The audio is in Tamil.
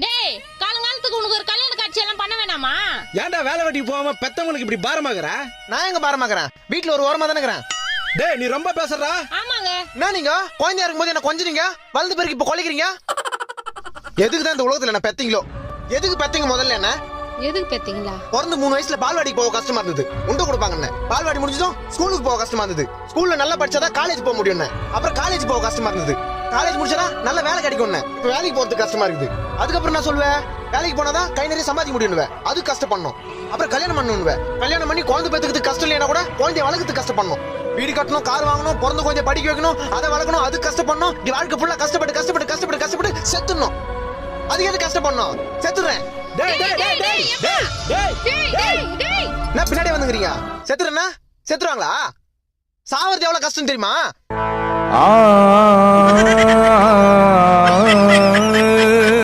டேய் காலங்காலத்துக்கு உனக்கு ஒரு கல்யாண காட்சி எல்லாம் பண்ண வேணாமா? ஏன்டா வேலை வெட்டிக்கு போகாம பெத்தவங்களுக்கு இப்படி பாரமாகற? நான் எங்க பாரமாக்குறேன்? வீட்டுல ஒரு ஓரமா தானே இருக்கிறேன். டேய் நீ ரொம்ப பேசுறா. ஆமாங்க. என்ன நீங்க குழந்தையா இருக்கும்போது என்ன கொஞ்சீங்க, வளர்ந்து பேருக்கு இப்ப கொலைக்கிறீங்க? எதுக்கு தான் இந்த உலகத்துல என்ன பெத்தீங்களோ? எதுக்கு பெத்தீங்க முதல்ல? என்ன எதுக்கு பெத்தீங்களா? பிறந்து 3 வயசுல பால்வாடிக்கு போக கஷ்டமா இருந்தது, உண்டு கொடுப்பாங்க. பால்வாடி முடிஞ்சதும் ஸ்கூலுக்கு போக கஷ்டமா இருந்தது, ஸ்கூல்ல நல்லா படிச்சாதான் காலேஜ் போக முடியும். அப்புறம் காலேஜ் போக கஷ்டமா இருந்தது, காலேஜ் முடிச்சா நல்ல வேலை கிடைக்கும். இப்ப வேலைக்கு போறதுக்கு கஷ்டமா இருக்குது. அதுக்கப்புறம் நான் சொல்லுவேன், வேலைக்கு போனாதான் கை நிறைய சம்பாதிக்க முடியும். அது கஷ்டப்படணும். அப்புறம் கல்யாணம் பண்ணணும். கல்யாணம் பண்ணி குழந்தை பெத்துக்கிறதுக்கு கஷ்டம் இல்லையா கூட குழந்தைய வளர்க்கறதுக்கு கஷ்டப்படணும். வீடு கட்டணும், கார் வாங்கணும், பிறந்த குழந்தைய படிக்க வைக்கணும், அதை வளர்க்கணும், அது கஷ்டப்படணும். வாழ்க்கை ஃபுல்லா கஷ்டப்பட்டு கஷ்டப்பட்டு கஷ்டப்பட்டு கஷ்டப்பட்டு செத்துடணும். அதுக்கு எது கஷ்டப்படணும்? செத்துறேன். டேய் டேய் டேய் டேய் டேய் டேய் டேய் டேய் நான் பின்னாடி வந்துங்கறீங்க. செத்துறேன்னா செத்துருவாங்களா? சாவறது எவ்வளவு கஷ்டம் தெரியுமா?